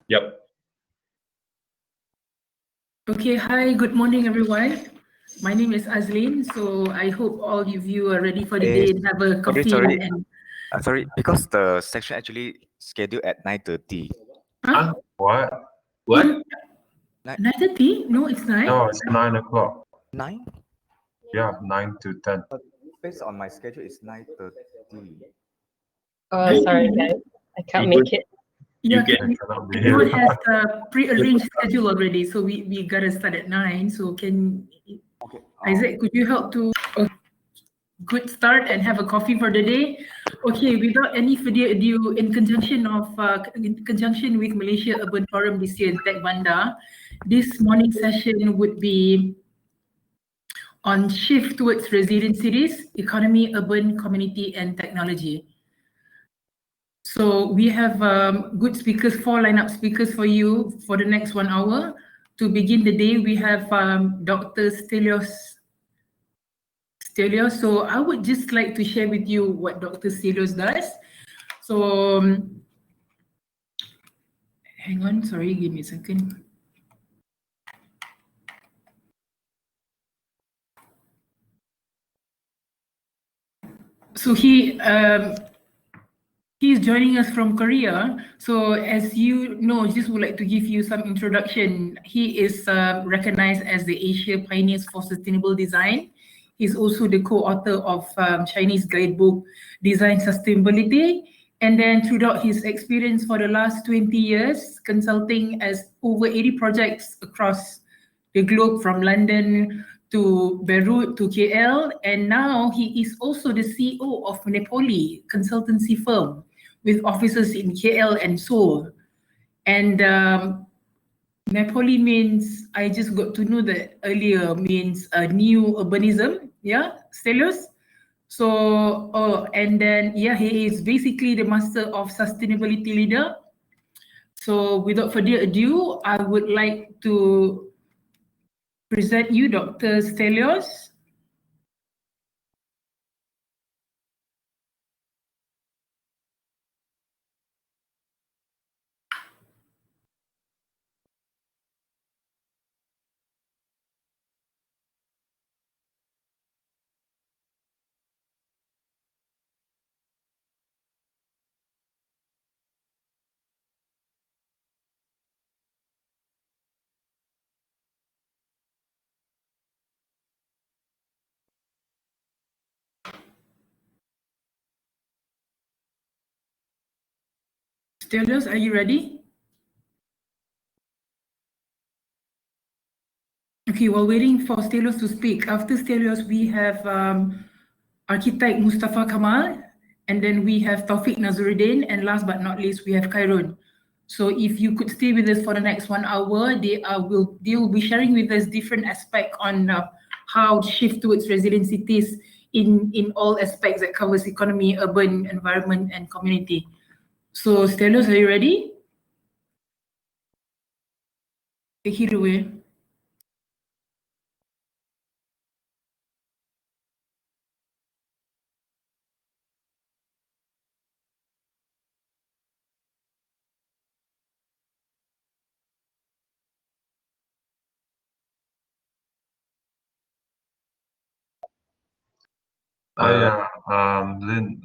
Yep. Okay, hi, good morning, everyone. My name is Azlin, so I hope all of you are ready for the day and have a coffee. Sorry, because the section actually scheduled at 9:30. Huh? What? What? 9:30? No, it's 9. No, it's 9 o'clock. 9? Yeah, 9 to 10. Based on my schedule, it's 9:30. Oh, sorry, guys. I can't make it. Yeah, Cannot be everyone here. has a pre-arranged schedule already, so we gotta start at 9. So can Isaac, could you help to good start and have a coffee for the day? Okay, without any further ado, in conjunction with Malaysia Urban Forum this year in Tekbandar, this morning session would be on shift towards resilient cities, economy, urban, community, and technology. So we have good speakers, 4 lineup speakers for you for the next 1 hour. To begin the day, we have Dr. Stelios. So I would just like to share with you what Dr. Stelios does. So hang on, sorry, give me a second. So he's joining us from Korea. So as you know, just would like to give you some introduction. He is recognized as the Asia Pioneers for Sustainable Design. He's also the co-author of Chinese guidebook, Design Sustainability. And then throughout his experience for the last 20 years, consulting as over 80 projects across the globe from London to Beirut to KL. And now he is also the CEO of Nepali consultancy firm with offices in KL and Seoul. And Nepali means, I just got to know that earlier, means new urbanism, yeah, Stelios. So, and then, yeah, he is basically the master of sustainability leader. So without further ado, I would like to present you Dr. Stelios. Stelios, are you ready? Okay, while waiting for Stelios to speak, after Stelios, we have architect Mustafa Kamal, and then we have Taufik Nazaruddin, and last but not least, we have Khairun. So if you could stay with us for the next 1 hour, they will be sharing with us different aspects on how to shift towards resilient cities in all aspects that covers economy, urban, environment, and community. So Stelios, are you ready? Take it away. Lynn,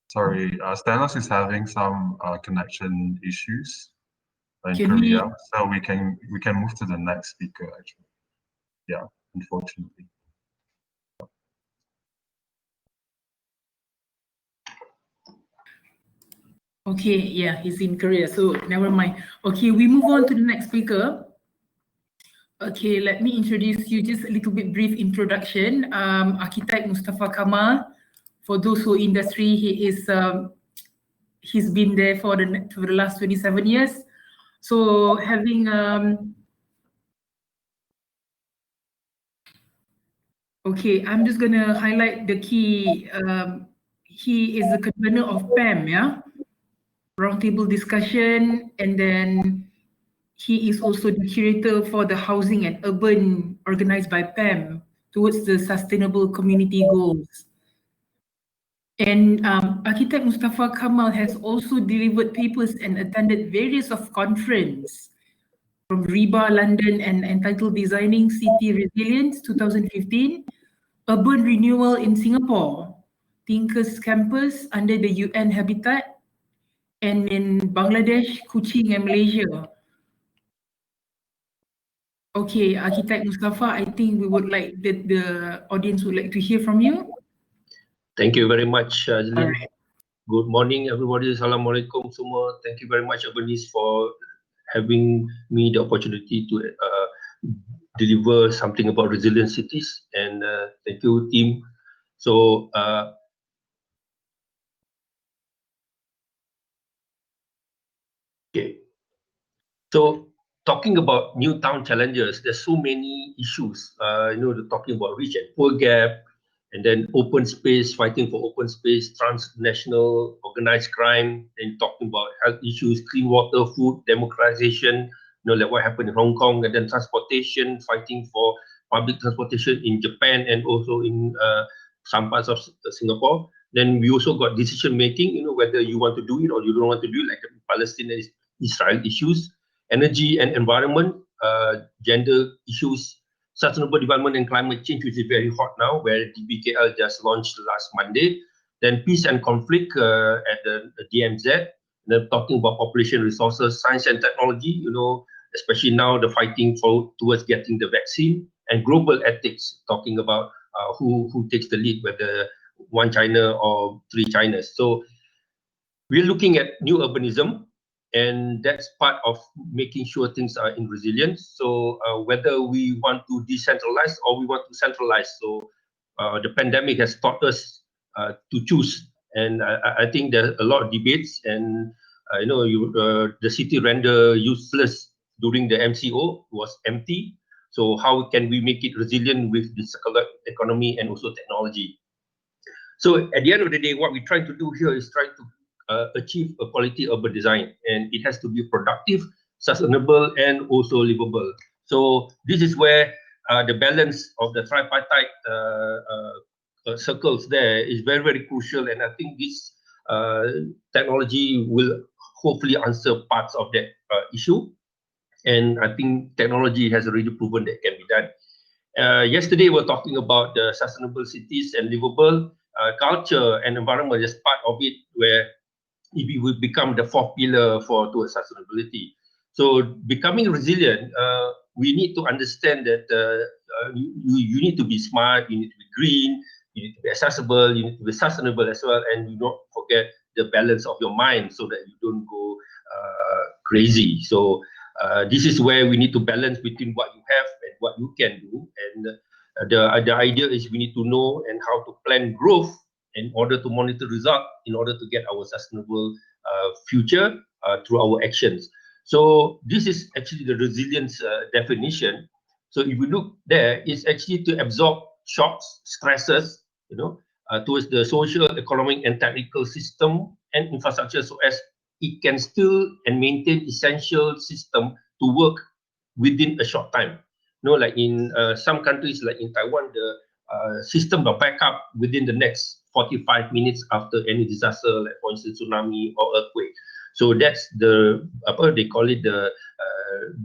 sorry, Stelios is having some connection issues in Korea, so we can move to the next speaker actually. Yeah, unfortunately. Okay, yeah, he's in Korea, so never mind. Okay, we move on to the next speaker. Okay, let me introduce you, just a little bit brief introduction. Architect Mustafa Kamal. For those who industry, he's been there for the last 27 years. So having okay, I'm just gonna highlight the key. He is the convener of PAM, yeah, roundtable discussion, and then he is also the curator for the housing and urban organized by PAM towards the sustainable community goals. And Architect Mustafa Kamal has also delivered papers and attended various of conference from RIBA London and entitled Designing City Resilience 2015, Urban Renewal in Singapore, Thinkers Campus under the UN Habitat, and in Bangladesh, Kuching and Malaysia. Okay, Architect Mustafa, I think we would like the audience would like to hear from you. Thank you very much, All Azlin. right. Good morning, everybody. Assalamualaikum semua. Thank you very much, Urbanice, for having me the opportunity to deliver something about resilient cities. And thank you, team. So, okay. So, talking about new town challenges, there's so many issues. Talking about rich and poor gap, and then open space, fighting for open space, transnational organized crime, and talking about health issues, clean water, food, democratization, like what happened in Hong Kong, and then transportation, fighting for public transportation in Japan and also in some parts of Singapore. Then we also got decision making, whether you want to do it or you don't want to do it, like the Palestinian Israel issues, energy and environment, gender issues, sustainable development and climate change, which is very hot now, where DBKL just launched last Monday. Then peace and conflict at the DMZ. And then talking about population resources, science and technology, especially now the fighting towards getting the vaccine, and global ethics, talking about who takes the lead, whether one China or three Chinas. So we're looking at new urbanism, and that's part of making sure things are in resilience. So whether we want to decentralize or we want to centralize. So the pandemic has taught us to choose. And I think there are a lot of debates, and the city render useless during the MCO was empty. So how can we make it resilient with the circular economy and also technology? So at the end of the day, what we're trying to do here is try to achieve a quality urban design, and it has to be productive, sustainable, and also livable. So this is where the balance of the tripartite circles there is very, very crucial, and I think this technology will hopefully answer parts of that issue. And I think technology has already proven that it can be done. Yesterday, we're talking about the sustainable cities and livable culture and environment as part of it, where it will become the fourth pillar towards sustainability. So becoming resilient, we need to understand that you need to be smart, you need to be green, you need to be accessible, you need to be sustainable as well, and you don't forget the balance of your mind so that you don't go crazy. So this is where we need to balance between what you have and what you can do. And the idea is we need to know and how to plan growth in order to monitor result, in order to get our sustainable future through our actions. So this is actually the resilience definition. So if we look there, it's actually to absorb shocks, stresses, towards the social, economic, and technical system and infrastructure, so as it can still and maintain essential system to work within a short time. Like in some countries, like in Taiwan, the system will back up within the next 45 minutes after any disaster, like for instance, tsunami or earthquake. So that's they call it the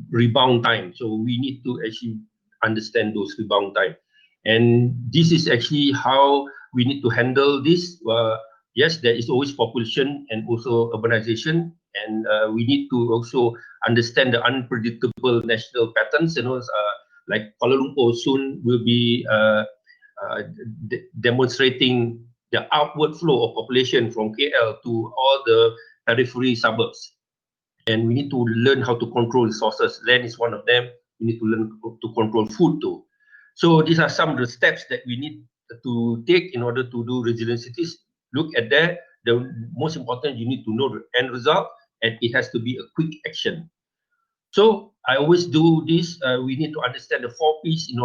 rebound time. So we need to actually understand those rebound time. And this is actually how we need to handle this. Yes, there is always population and also urbanization, and we need to also understand the unpredictable national patterns. Like Kuala Lumpur soon will be demonstrating the outward flow of population from KL to all the periphery suburbs. And we need to learn how to control resources. Land is one of them. We need to learn to control food too. So these are some of the steps that we need to take in order to do resilient cities. Look at that. The most important, you need to know the end result, and it has to be a quick action. So I always do this. We need to understand the 4 P's in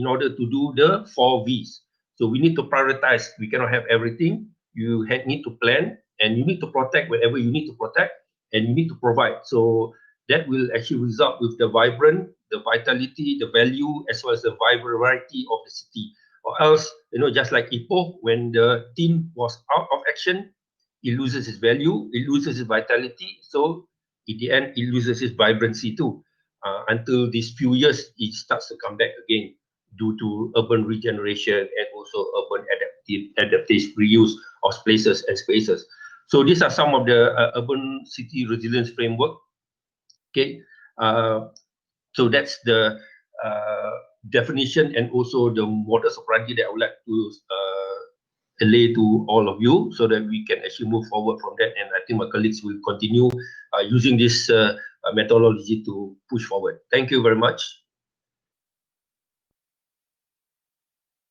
order to do the 4 V's. So we need to prioritize. We cannot have everything. You need to plan, and you need to protect whatever you need to protect, and you need to provide. So that will actually result with the vitality, the value, as well as the variety of the city. or else, just like Ipoh, when the team was out of action, it loses its value, it loses its vitality. So in the end, it loses its vibrancy too. Until these few years, it starts to come back again due to urban regeneration and also urban adaptive reuse of places and spaces. So these are some of the urban city resilience framework. Okay, so that's the definition and also the modus operandi that I would like to relay to all of you so that we can actually move forward from that. And I think my colleagues will continue using this methodology to push forward. Thank you very much.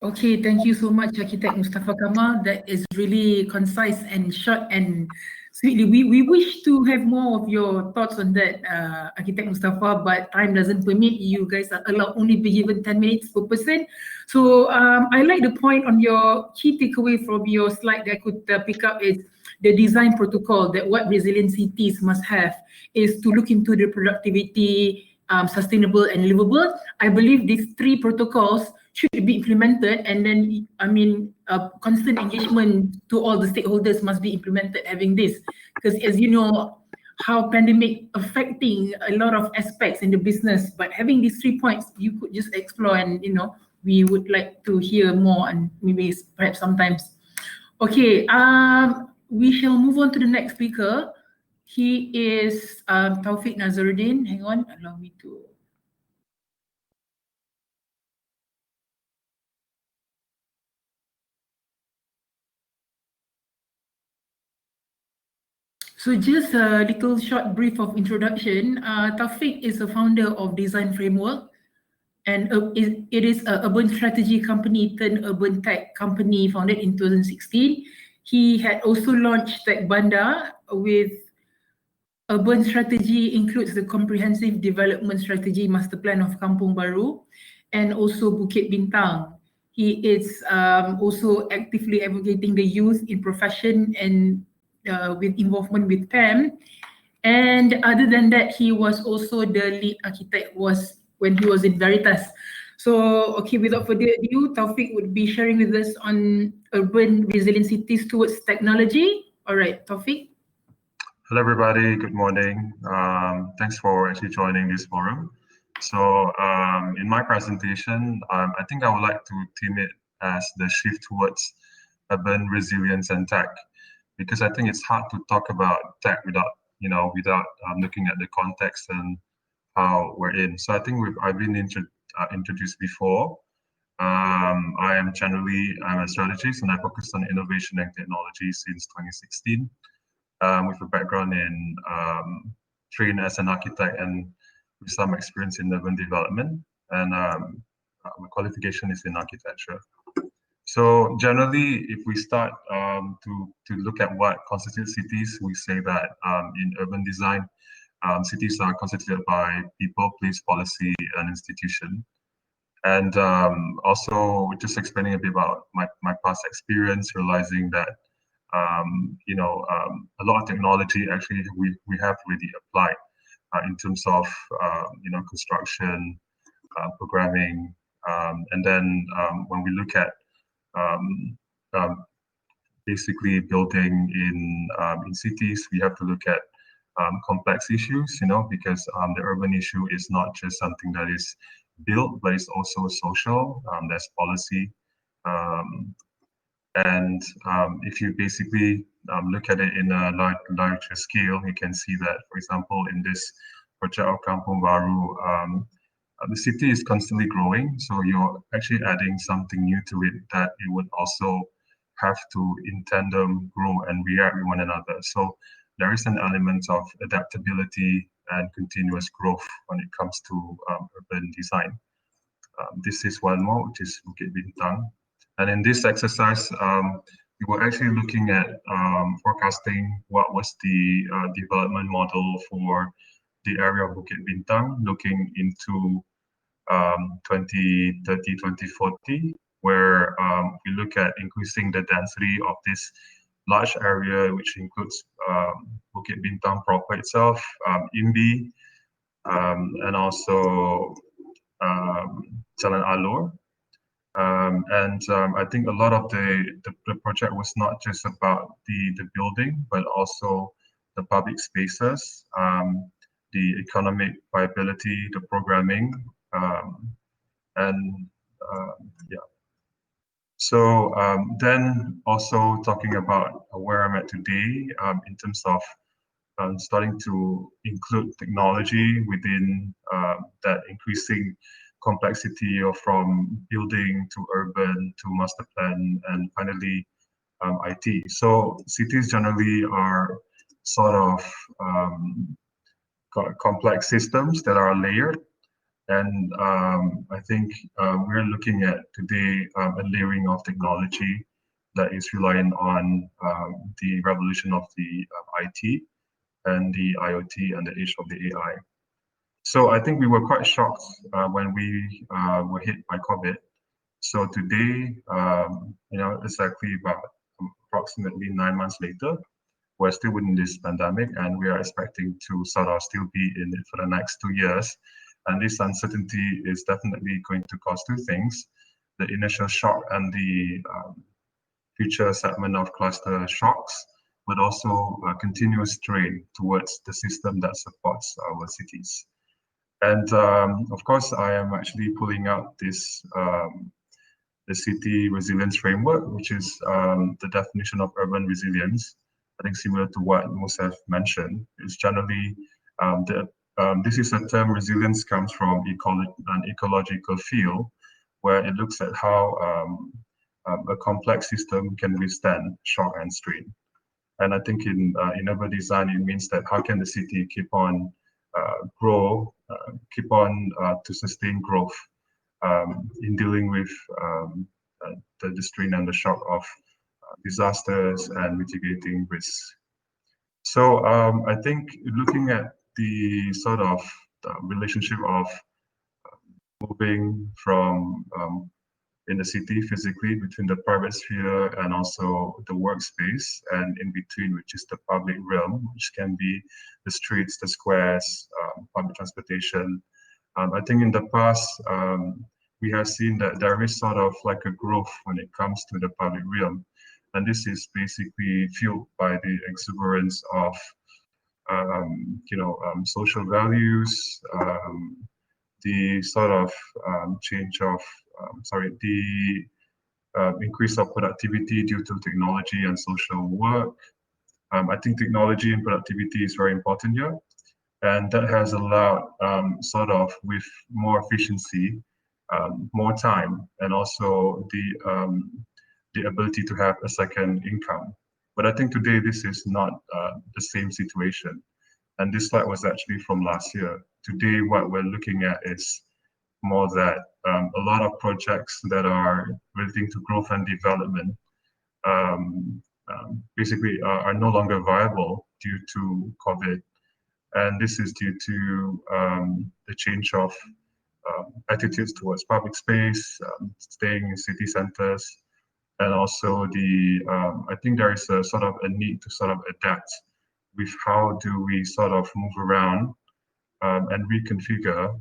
Okay, thank you so much, Architect Mustafa Kamal. That is really concise and short and sweetly. We wish to have more of your thoughts on that, Architect Mustafa, but time doesn't permit. You guys are allowed only be given 10 minutes per person. So I like the point on your key takeaway from your slide that I could pick up is the design protocol, that what resilient cities must have is to look into the productivity, sustainable and livable. I believe these three protocols should be implemented, and then constant engagement to all the stakeholders must be implemented having this, because as you know how pandemic affecting a lot of aspects in the business, but having these 3 points you could just explore, and we would like to hear more, and maybe perhaps sometimes. Okay, we shall move on to the next speaker. He is Taufik Nazaruddin. Hang on, allow me to. So just a little short brief of introduction. Taufik is a founder of Design Framework, and it is an urban strategy company turned urban tech company founded in 2016. He had also launched Tekbandar with urban strategy includes the comprehensive development strategy master plan of Kampung Baru and also Bukit Bintang. He is also actively advocating the youth in profession and with involvement with PAM. And other than that, he was also the lead architect when he was in Veritas. So, okay, without further ado, Taufik would be sharing with us on urban resilient cities towards technology. All right, Taufik. Hello, everybody. Good morning. Thanks for actually joining this forum. So in my presentation, I think I would like to theme it as the shift towards urban resilience and tech, because I think it's hard to talk about tech without looking at the context and how we're in. So I think I've been introduced before. I'm a strategist, and I focus on innovation and technology since 2016, with a background in trained as an architect and with some experience in urban development. And my qualification is in architecture. So generally, if we start to look at what constitutes cities, we say that in urban design, cities are constituted by people, place, policy, and institution. And also just explaining a bit about my past experience, realizing that a lot of technology actually we have really applied in terms of construction, programming, and then when we look at basically building in cities, we have to look at complex issues, because the urban issue is not just something that is built, but it's also social. There's policy, and if you basically look at it in a larger scale, you can see that, for example, in this project of Kampung Baru, the city is constantly growing, so you're actually adding something new to it that it would also have to in tandem grow and react with one another. So there is an element of adaptability and continuous growth when it comes to urban design. This is one more, which is Bukit Bintang. And in this exercise, we were actually looking at forecasting what was the development model for the area of Bukit Bintang, looking into 2030, 2040, where we look at increasing the density of this large area, which includes Bukit Bintang proper itself, Imbi, and also Jalan Alor. I think a lot of the project was not just about the building, but also the public spaces, the economic viability, the programming, and yeah. So then also talking about where I'm at today in terms of starting to include technology within that increasing complexity of from building to urban to master plan and finally IT. So cities generally are sort of complex systems that are layered. And I think we're looking at today a layering of technology that is relying on the revolution of the IT and the IoT and the age of the AI. So I think we were quite shocked when we were hit by COVID. So today, exactly about approximately 9 months later, we're still within this pandemic and we are expecting to sort of still be in it for the next 2 years. And this uncertainty is definitely going to cause two things: the initial shock and the future segment of cluster shocks, but also a continuous strain towards the system that supports our cities. And of course, I am actually pulling out this the city resilience framework, which is the definition of urban resilience. I think similar to what Musaf mentioned, is generally this is a term. Resilience comes from an ecological field, where it looks at how a complex system can withstand shock and strain. And I think in urban design, it means that how can the city keep on keep on to sustain growth in dealing with the strain and the shock of disasters and mitigating risks. So I think looking at the sort of relationship of moving from in the city physically between the private sphere and also the workspace, and in between, which is the public realm, which can be the streets, the squares, public transportation. I think in the past, we have seen that there is sort of like a growth when it comes to the public realm. And this is basically fueled by the exuberance of, social values, the sort of change of, the increase of productivity due to technology and social work. I think technology and productivity is very important here. And that has allowed sort of with more efficiency, more time, and also the ability to have a second income. But I think today this is not the same situation. And this slide was actually from last year. Today, what we're looking at is more that a lot of projects that are relating to growth and development basically are no longer viable due to COVID. And this is due to the change of attitudes towards public space, staying in city centers, and also I think there is a sort of a need to sort of adapt with how do we sort of move around and reconfigure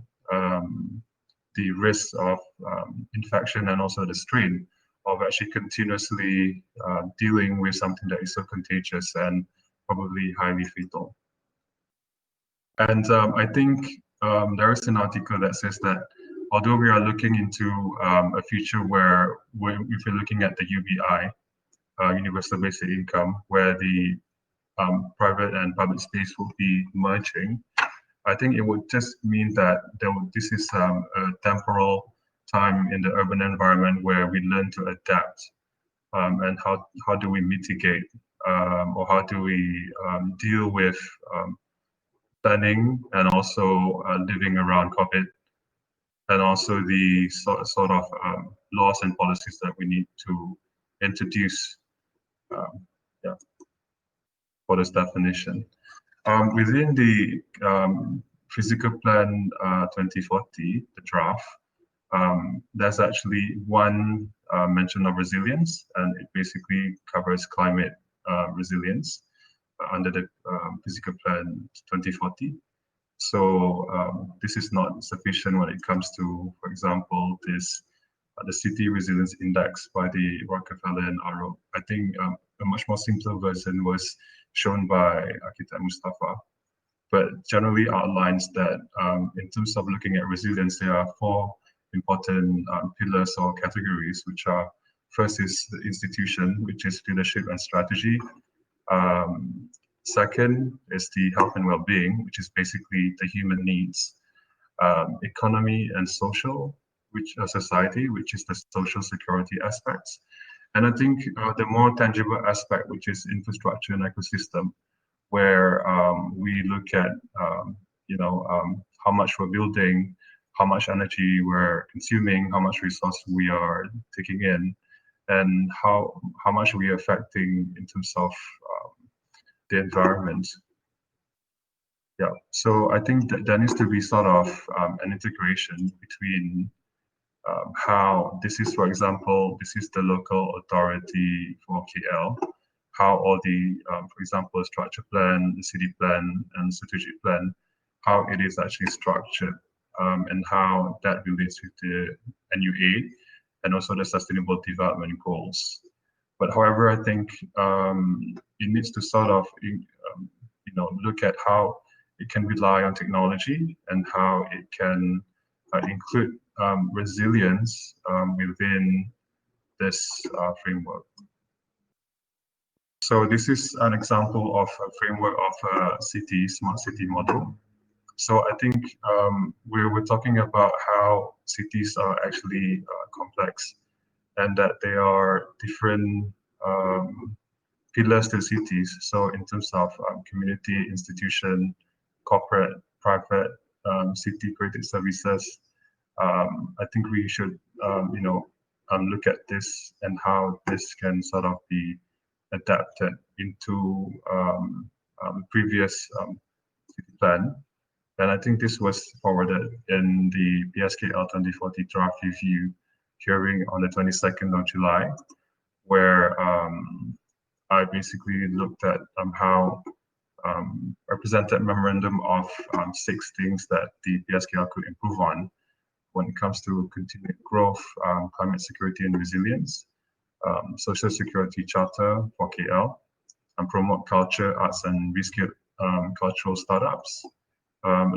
the risks of infection and also the strain of actually continuously dealing with something that is so contagious and probably highly fatal. And I think there is an article that says that although we are looking into a future where if we're looking at the UBI, universal basic income, where the private and public space will be merging, I think it would just mean that this is a temporal time in the urban environment where we learn to adapt and how do we mitigate or how do we deal with planning and also living around COVID, and also the sort of laws and policies that we need to introduce for this definition. Within the Physical Plan 2040, the draft, there's actually one mention of resilience, and it basically covers climate resilience under the Physical Plan 2040. So this is not sufficient when it comes to, for example, this the City Resilience Index by the Rockefeller and Arup. I think a much more simpler version was shown by Architect Mustafa, but generally outlines that in terms of looking at resilience, there are four important pillars or categories, which are: first is the institution, which is leadership and strategy. Second is the health and well-being, which is basically the human needs. Economy and social, which society, which is the social security aspects. And I think the more tangible aspect, which is infrastructure and ecosystem, where we look at how much we're building, how much energy we're consuming, how much resource we are taking in, and how much we are affecting in terms of the environment. Yeah, so I think that there needs to be sort of an integration between how this is, for example, this is the local authority for KL, how all the, for example, structure plan, the city plan, and strategic plan, how it is actually structured, and how that relates with the NUA and also the sustainable development goals. But however, I think it needs to sort of, look at how it can rely on technology and how it can include resilience within this framework. So this is an example of a framework of a city, smart city model. So I think we're talking about how cities are actually complex, and that there are different pillars to cities. So in terms of community, institution, corporate, private, city created services, I think we should, look at this and how this can sort of be adapted into previous city plan. And I think this was forwarded in the PSKL 2040 draft review hearing on the 22nd of July, where I basically looked at how I presented a memorandum of 6 things that the PSKL could improve on when it comes to continued growth, climate security and resilience, social security charter for KL, and promote culture, arts and reskill cultural startups,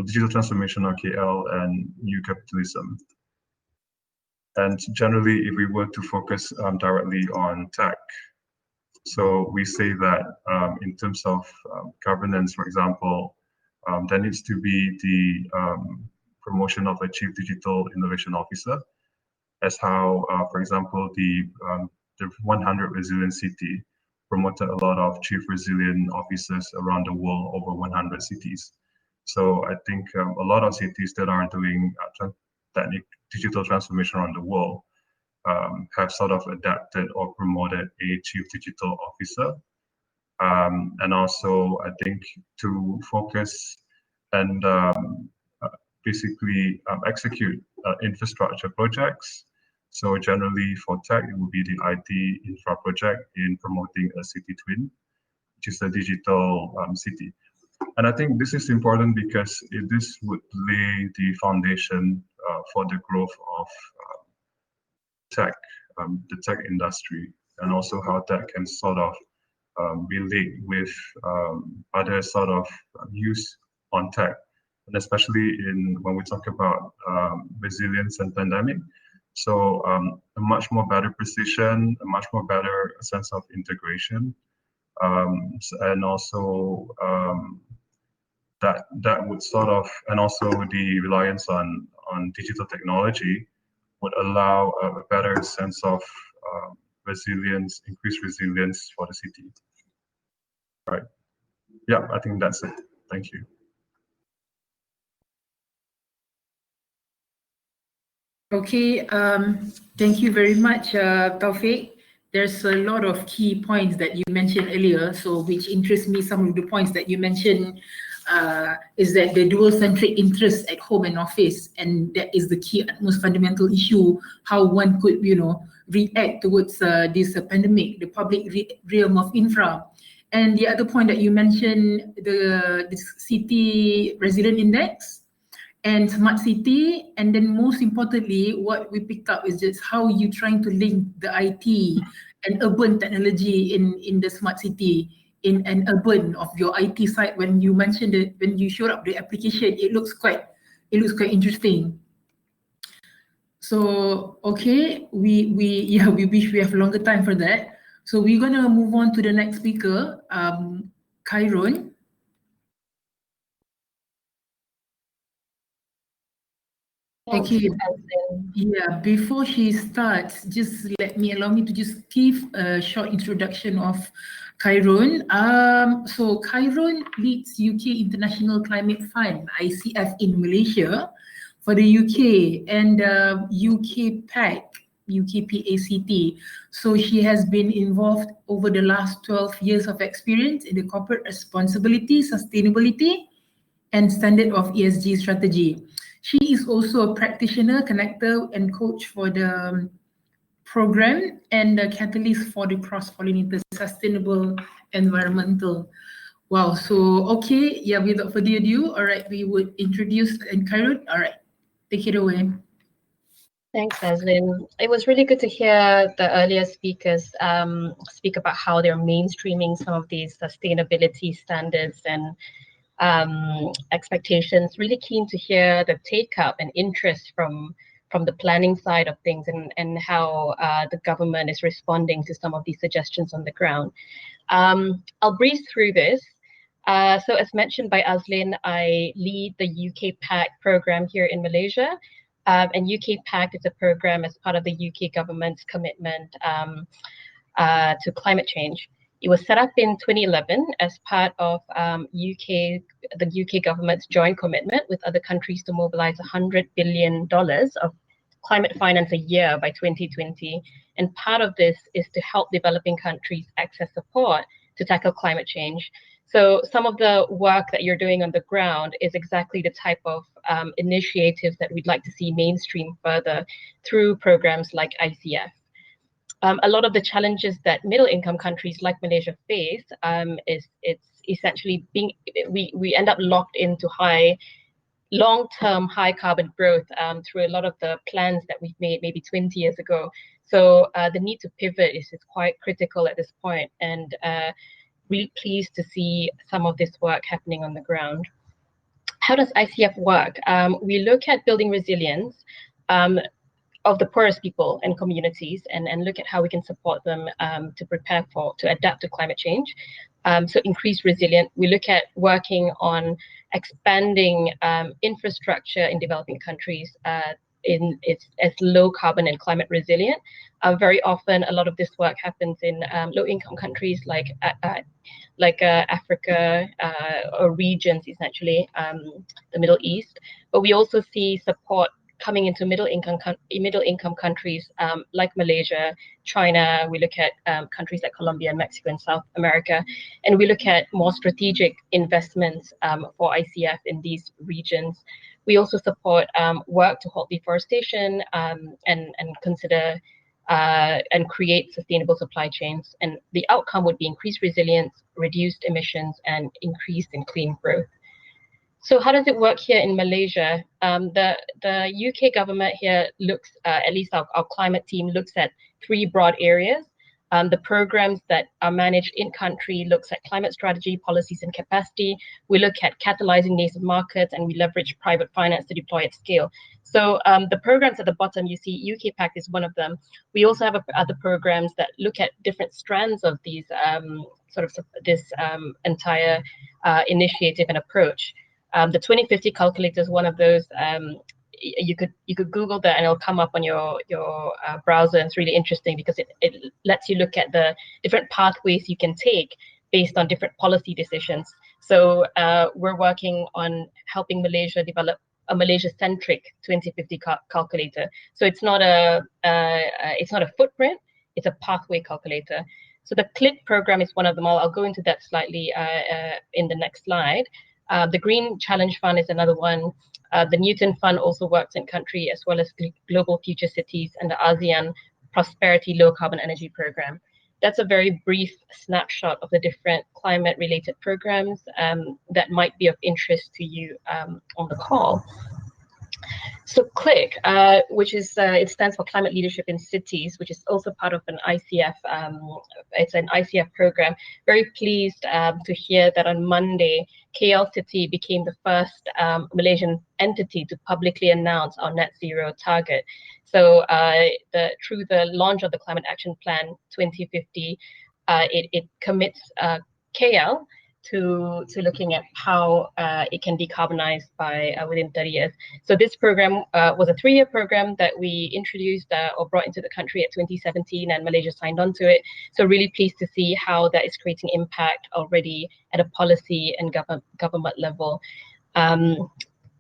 digital transformation of KL, and new capitalism. And generally, if we were to focus directly on tech, so we say that in terms of governance, for example, there needs to be the promotion of a chief digital innovation officer, as how, for example, the 100 Resilient City promoted a lot of chief resilient officers around the world, over 100 cities. So I think a lot of cities that are doing digital transformation around the world have sort of adapted or promoted a chief digital officer. And also, I think to focus and basically execute infrastructure projects. So generally for tech, it would be the IT infra project in promoting a city twin, which is a digital city. And I think this is important because this would lay the foundation for the growth of tech, the tech industry, and also how that can sort of relate with other sort of use on tech, and especially when we talk about resilience and pandemic. So a much more better precision, a much more better sense of integration, and also that would sort of, and also the reliance on digital technology would allow a better sense of resilience, increased resilience for the city. Right. Yeah, I think that's it. Thank you. Okay, thank you very much, Taufik. There's a lot of key points that you mentioned earlier, so which interests me. Some of the points that you mentioned is that the dual-centric interest at home and office, and that is the key, most fundamental issue, how one could, react towards this pandemic, the public realm of infra. And the other point that you mentioned, the City Resilient Index, and smart city. And then most importantly, what we picked up is just how you trying to link the IT and urban technology in the smart city, in an urban of your IT side. When you mentioned it, when you showed up the application, it looks quite interesting. So okay, we wish we have longer time for that. So we're gonna move on to the next speaker, Kairon. Okay, yeah, before she starts, just allow me to just give a short introduction of Kairon. So Kairon leads UK International Climate Fund, ICF, in Malaysia for the UK, and UK PACT, So she has been involved over the last 12 years of experience in the corporate responsibility, sustainability, and standard of ESG strategy. She is also a practitioner, connector, and coach for the program and the catalyst for the cross-pollinators, sustainable environmental. Wow, so okay, yeah, without further ado, all right, we would introduce Kairon. All right, take it away. Thanks, Azlin. It was really good to hear the earlier speakers speak about how they're mainstreaming some of these sustainability standards and expectations. Really keen to hear the take up and interest from the planning side of things, and how the government is responding to some of these suggestions on the ground. I'll breeze through this. So as mentioned by Azlin, I lead the UK PACT program here in Malaysia. And UK PACT is a program as part of the UK government's commitment to climate change. It was set up in 2011 as part of the UK government's joint commitment with other countries to mobilize $100 billion of climate finance a year by 2020. And part of this is to help developing countries access support to tackle climate change. So some of the work that you're doing on the ground is exactly the type of initiatives that we'd like to see mainstream further through programs like ICF. A lot of the challenges that middle-income countries like Malaysia face it's essentially we end up locked into long-term high carbon growth through a lot of the plans that we've made maybe 20 years ago. So the need to pivot is quite critical at this point, and really pleased to see some of this work happening on the ground. How does ICF work? We look at building resilience of the poorest people and communities, and look at how we can support them to adapt to climate change. So increase resilience. We look at working on expanding infrastructure in developing countries as low carbon and climate resilient. Very often, a lot of this work happens in low income countries like Africa or regions, essentially, the Middle East. But we also see support coming into middle income countries like Malaysia, China. We look at countries like Colombia, Mexico, and South America, and we look at more strategic investments for ICF in these regions. We also support work to halt deforestation and consider and create sustainable supply chains. And the outcome would be increased resilience, reduced emissions, and increased and clean growth. So how does it work here in Malaysia? The UK government here looks, at least our climate team looks at 3 broad areas. The programs that are managed in country looks at climate strategy, policies, and capacity. We look at catalyzing nascent markets, and we leverage private finance to deploy at scale. So the programs at the bottom, you see UK PACT is one of them. We also have other programs that look at different strands of these entire initiative and approach. The 2050 calculator is one of those. You could Google that and it'll come up on your browser. And it's really interesting because it lets you look at the different pathways you can take based on different policy decisions. So we're working on helping Malaysia develop a Malaysia-centric 2050 calculator. So it's not a footprint; it's a pathway calculator. So the CLIP program is one of them. I'll go into that slightly in the next slide. The Green Challenge Fund is another one. The Newton Fund also works in country, as well as Global Future Cities and the ASEAN Prosperity Low Carbon Energy Program. That's a very brief snapshot of the different climate-related programs that might be of interest to you on the call. So CLIC, which is, it stands for Climate Leadership in Cities, which is also part of an ICF, it's an ICF program. Very pleased to hear that on Monday, KL City became the first Malaysian entity to publicly announce our net zero target. So through the launch of the Climate Action Plan 2050, it commits KL to looking at how it can decarbonize by within 30 years. So this program was a 3-year program that we introduced or brought into the country at 2017, and Malaysia signed on to it. So really pleased to see how that is creating impact already at a policy and government level.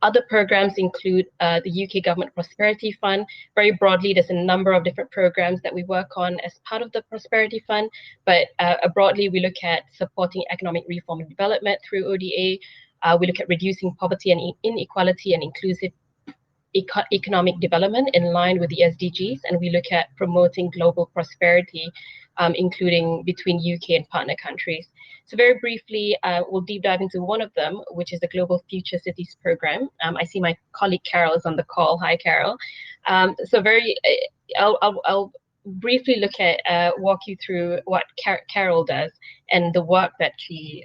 Other programs include the UK Government Prosperity Fund. Very broadly, there's a number of different programs that we work on as part of the Prosperity Fund, but broadly we look at supporting economic reform and development through ODA. We look at reducing poverty and inequality and inclusive economic development in line with the SDGs, and we look at promoting global prosperity, including between UK and partner countries. So very briefly, we'll deep dive into one of them, which is the Global Future Cities Program. I see my colleague Carol is on the call. Hi, Carol. I'll briefly look at, walk you through what Carol does and the work that she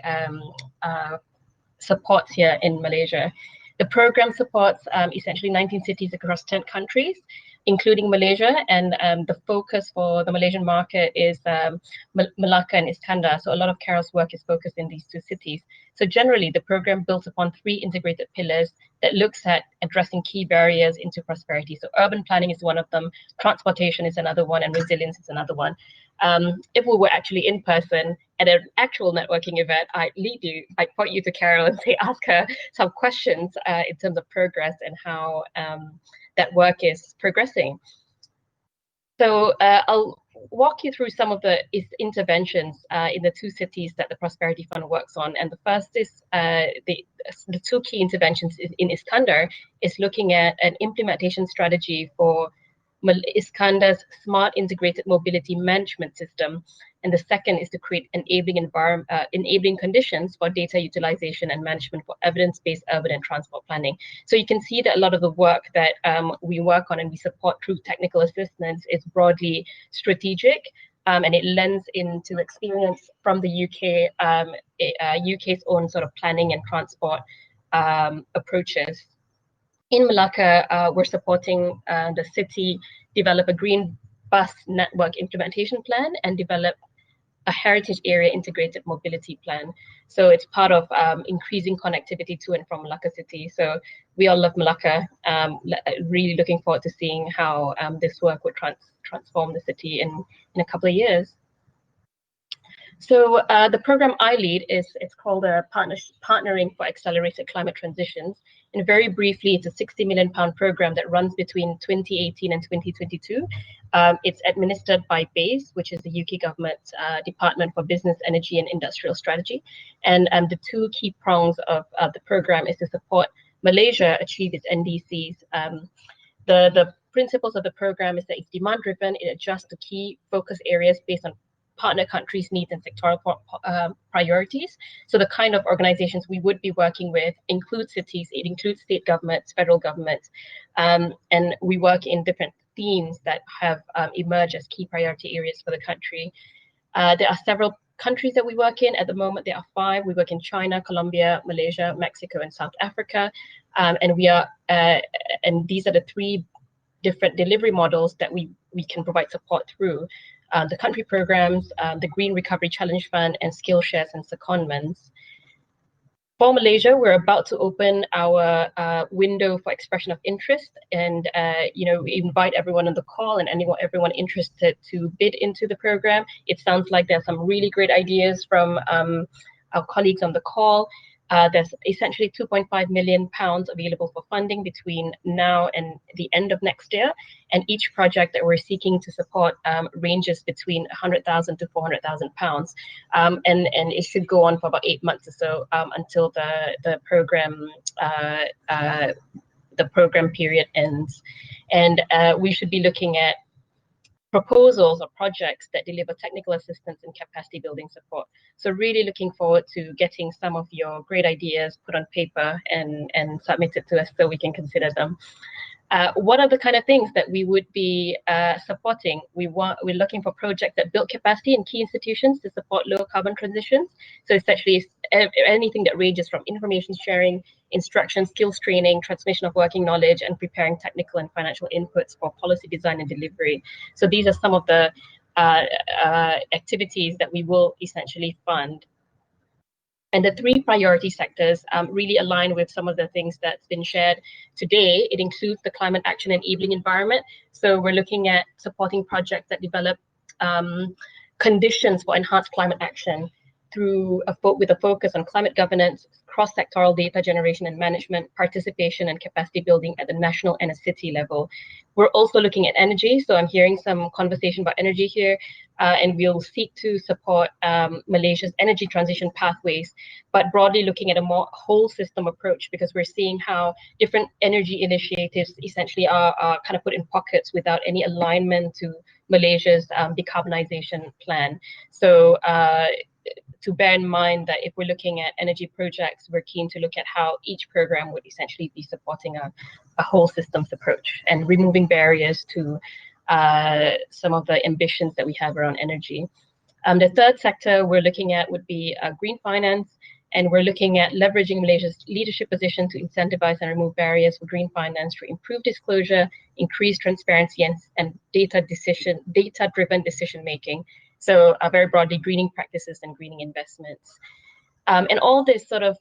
supports here in Malaysia. The program supports essentially 19 cities across 10 countries, including Malaysia, and the focus for the Malaysian market is Melaka and Iskandar. So a lot of Carol's work is focused in these 2 cities. So generally, the program builds upon 3 integrated pillars that looks at addressing key barriers into prosperity. So urban planning is one of them, transportation is another one, and resilience is another one. If we were actually in person at an actual networking event, I'd point you to Carol and say, ask her some questions in terms of progress and how that work is progressing. So I'll walk you through some of the interventions in the 2 cities that the Prosperity Fund works on. And the first is the 2 key interventions in Iskandar is looking at an implementation strategy for Iskandar's smart integrated mobility management system. And the second is to create enabling conditions for data utilization and management for evidence-based urban and transport planning. So you can see that a lot of the work that we work on and we support through technical assistance is broadly strategic, and it lends into experience from the UK, UK's own sort of planning and transport approaches. In Melaka, we're supporting the city develop a green bus network implementation plan and develop a heritage area integrated mobility plan. So it's part of increasing connectivity to and from Melaka city. So we all love Melaka. Really looking forward to seeing how this work would transform the city in a couple of years. So the program I lead it's called Partnering for Accelerated Climate Transitions. And very briefly, it's a £60 million program that runs between 2018 and 2022. It's administered by BASE, which is the UK government Department for Business, Energy and Industrial Strategy. And the 2 key prongs of the program is to support Malaysia achieve its NDCs. The principles of the program is that it's demand driven. It adjusts to key focus areas based on partner countries' needs and sectoral priorities. So the kind of organizations we would be working with include cities, it includes state governments, federal governments, and we work in different themes that have emerged as key priority areas for the country. There are several countries that we work in. At the moment, there are 5. We work in China, Colombia, Malaysia, Mexico, and South Africa. And these are the 3 different delivery models that we can provide support through. The country programs, the Green Recovery Challenge Fund, and skill shares and secondments. For Malaysia, we're about to open our window for expression of interest, and we invite everyone on the call and everyone interested to bid into the program. It sounds like there's some really great ideas from our colleagues on the call. There's essentially £2.5 million available for funding between now and the end of next year. And each project that we're seeking to support ranges between £100,000 to £400,000. And it should go on for about 8 months or so until the program period ends. And we should be looking at proposals or projects that deliver technical assistance and capacity building support. So really looking forward to getting some of your great ideas put on paper and submitted to us so we can consider them. what are the kind of things that we would be supporting? We're looking for projects that build capacity in key institutions to support low carbon transitions. So essentially anything that ranges from information sharing, instruction, skills training, transmission of working knowledge, and preparing technical and financial inputs for policy design and delivery. So these are some of the activities that we will essentially fund. And the three priority sectors really align with some of the things that's been shared today. It includes the climate action enabling environment. So we're looking at supporting projects that develop conditions for enhanced climate action through with a focus on climate governance, cross-sectoral data generation and management, participation and capacity building at the national and a city level. We're also looking at energy. So I'm hearing some conversation about energy here, and we'll seek to support Malaysia's energy transition pathways, but broadly looking at a more whole system approach, because we're seeing how different energy initiatives essentially are kind of put in pockets without any alignment to Malaysia's decarbonization plan. So to bear in mind that if we're looking at energy projects, we're keen to look at how each program would essentially be supporting a whole systems approach and removing barriers to some of the ambitions that we have around energy. The third sector we're looking at would be green finance, and we're looking at leveraging Malaysia's leadership position to incentivize and remove barriers for green finance through improved disclosure, increased transparency, and data-driven decision making. So very broadly, greening practices and greening investments. And all this sort of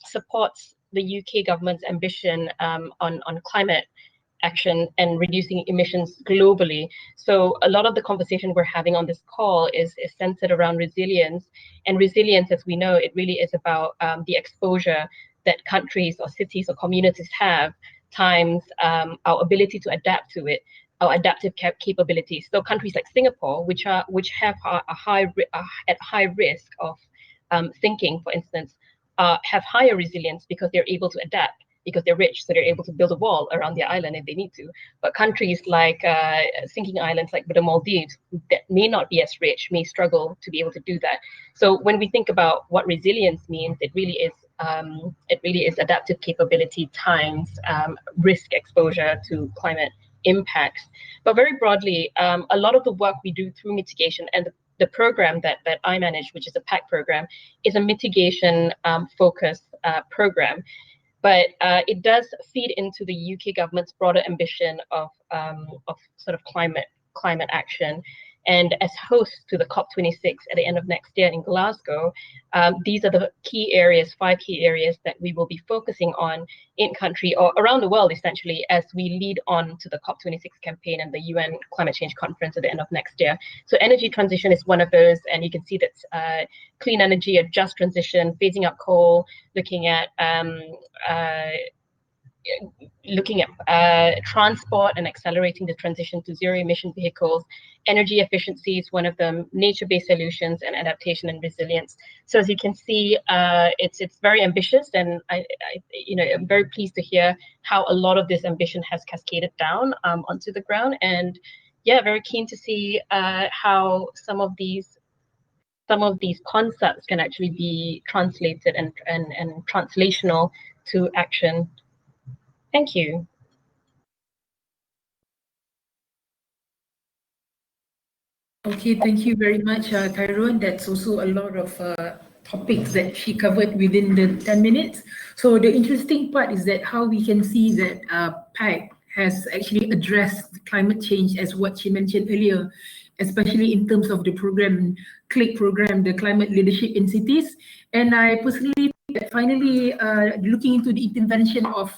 supports the UK government's ambition on climate action and reducing emissions globally. So a lot of the conversation we're having on this call is centered around resilience. And resilience, as we know, it really is about the exposure that countries or cities or communities have times our ability to adapt to it, our adaptive capabilities. So countries like Singapore, which have at high risk of sinking, for instance, have higher resilience because they're able to adapt, because they're rich, so they're able to build a wall around their island if they need to. But countries like sinking islands like the Maldives that may not be as rich may struggle to be able to do that. So when we think about what resilience means, it really is adaptive capability times risk exposure to climate impacts. But very broadly, a lot of the work we do through mitigation, and the program that I manage, which is a PAC program, is a mitigation focused program. But it does feed into the UK government's broader ambition of sort of climate action. And as host to the COP26 at the end of next year in Glasgow, these are the key areas, 5 key areas that we will be focusing on in country or around the world, essentially, as we lead on to the COP26 campaign and the UN Climate Change Conference at the end of next year. So energy transition is one of those, and you can see that clean energy, a just transition, phasing out coal, looking at transport and accelerating the transition to zero emission vehicles. Energy efficiency is one of them, nature-based solutions, and adaptation and resilience. So as you can see, it's very ambitious, and I'm very pleased to hear how a lot of this ambition has cascaded down onto the ground. And yeah, very keen to see how some of these concepts can actually be translated and translational to action. Thank you. Okay, thank you very much, Tyrone. That's also a lot of topics that she covered within the 10 minutes. So the interesting part is that how we can see that PAC has actually addressed climate change as what she mentioned earlier, especially in terms of the program, CLICK program, the Climate Leadership in Cities. And I personally finally looking into the intervention of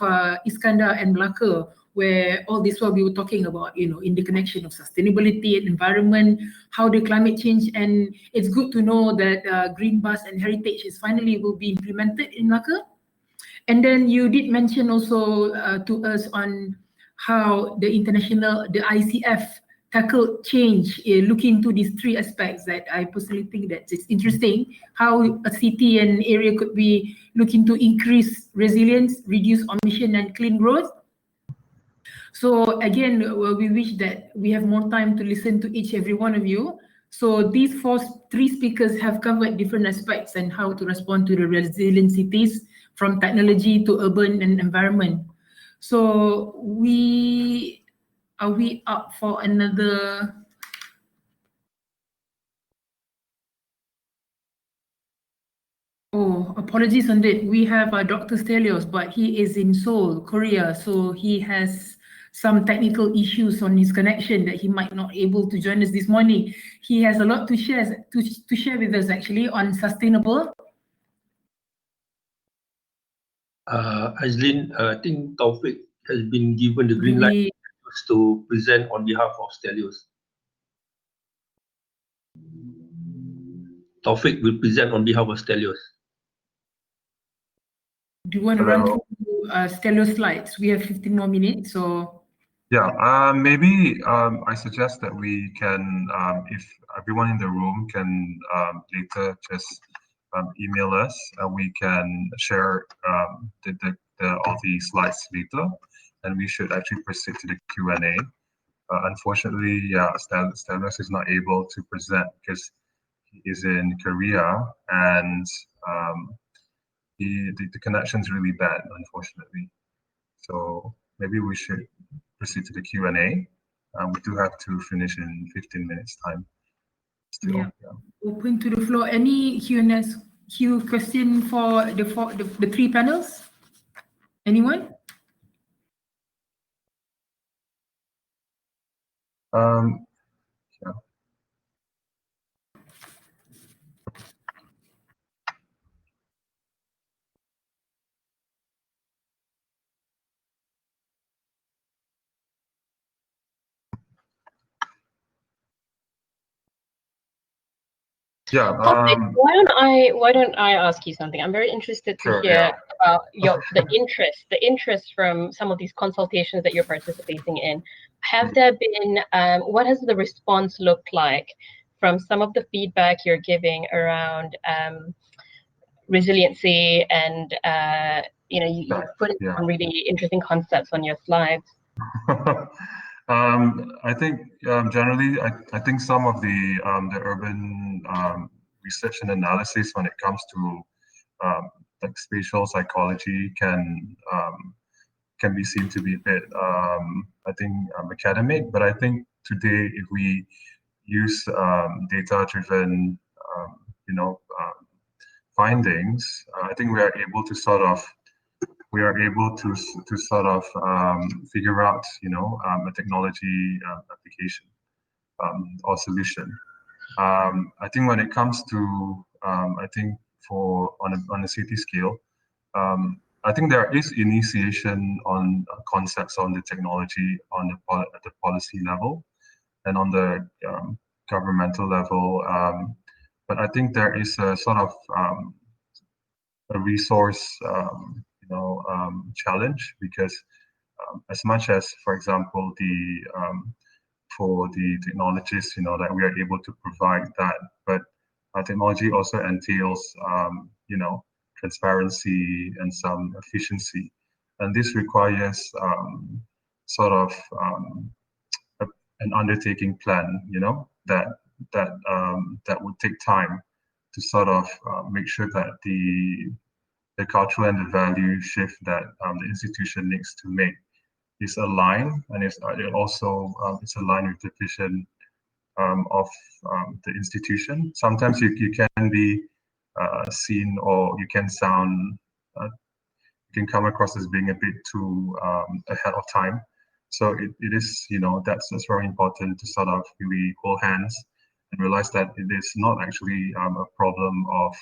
Iskandar and Melaka, where all this while we were talking about, in the connection of sustainability and environment, how the climate change, and it's good to know that green bus and heritage is finally will be implemented in Melaka. And then you did mention also to us on how the ICF tackled change, looking into these 3 aspects that I personally think that it's interesting how a city and area could be looking to increase resilience, reduce emission and clean growth. So again, we wish that we have more time to listen to each every one of you. So these 3 speakers have covered different aspects and how to respond to the resilient cities, from technology to urban and environment. So are we up for another? Oh, apologies on that. We have Dr. Stelios, but he is in Seoul, Korea. So he has some technical issues on his connection that he might not able to join us this morning. He has a lot to share with us actually on sustainable. Azlin, I think Taufik has been given the green light to present on behalf of Stelios. Taufik will present on behalf of Stelios. Do you want to run through Stelios slides? We have 15 more minutes, so. Yeah, maybe I suggest that we can, if everyone in the room can later just email us, we can share all the slides later, and we should actually proceed to the Q&A. Unfortunately, yeah, Stelios is not able to present because he is in Korea, and the connection is really bad, unfortunately. So maybe we should proceed to the Q&A. We do have to finish in 15 minutes time. Still, yeah. Open to the floor. Any Q&A question for the three panels? Anyone? Yeah. Yeah. Why don't I ask you something? I'm very interested to hear about the interest from some of these consultations that you're participating in. Have there been what has the response looked like from some of the feedback you're giving around resiliency and you put in some really interesting concepts on your slides. I think generally, I think some of the urban research and analysis when it comes to like spatial psychology can be seen to be a bit, I think, academic. But I think today, if we use data-driven, findings, I think we are able to sort of figure out, a technology application or solution. I think when it comes to, I think on a city scale, I think there is initiation on concepts on the technology at the policy level and on the governmental level. But I think there is a sort of a resource, challenge, because as much as, for example, for the technologists, that we are able to provide that, but technology also entails, transparency and some efficiency, and this requires sort of an undertaking plan, that would take time to sort of make sure that the cultural and the value shift that the institution needs to make is aligned, and it's aligned with the vision of the institution. Sometimes you can be seen, or you can sound, you can come across as being a bit too ahead of time. So it is, that's very important to sort of really hold hands and realize that it is not actually a problem of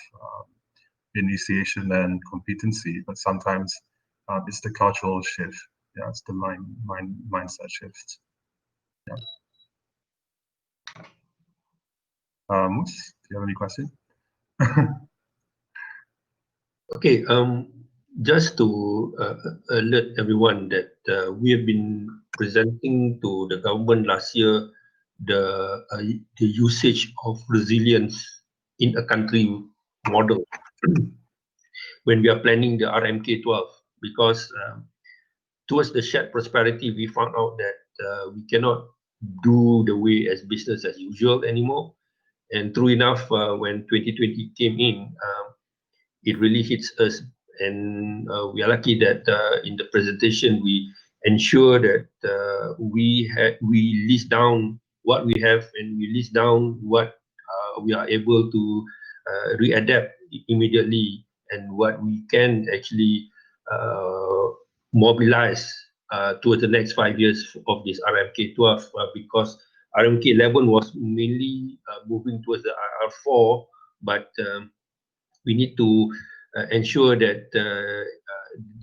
initiation and competency, but sometimes it's the cultural shift. Yeah, it's the mindset shift. Yeah. Mus, do you have any question? Okay. Just to alert everyone that we have been presenting to the government last year the usage of resilience in a country model when we are planning the RMK12, because towards the shared prosperity, we found out that we cannot do the way as business as usual anymore. And true enough, when 2020 came in, it really hits us and we are lucky that in the presentation we ensure that we list down what we have, and we list down what we are able to readapt immediately, and what we can actually mobilize towards the next 5 years of this RMK12, because RMK11 was mainly moving towards the RR4, but we need to ensure that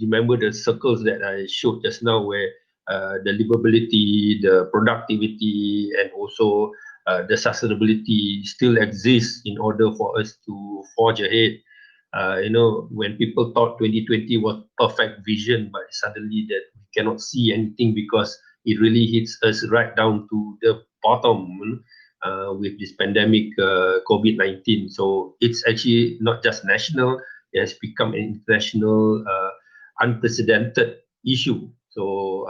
remember the circles that I showed just now, where the livability, the productivity, and also the sustainability still exists in order for us to forge ahead. When people thought 2020 was perfect vision, but suddenly that we cannot see anything because it really hits us right down to the bottom with this pandemic, COVID-19. So it's actually not just national, it has become an international, unprecedented issue. So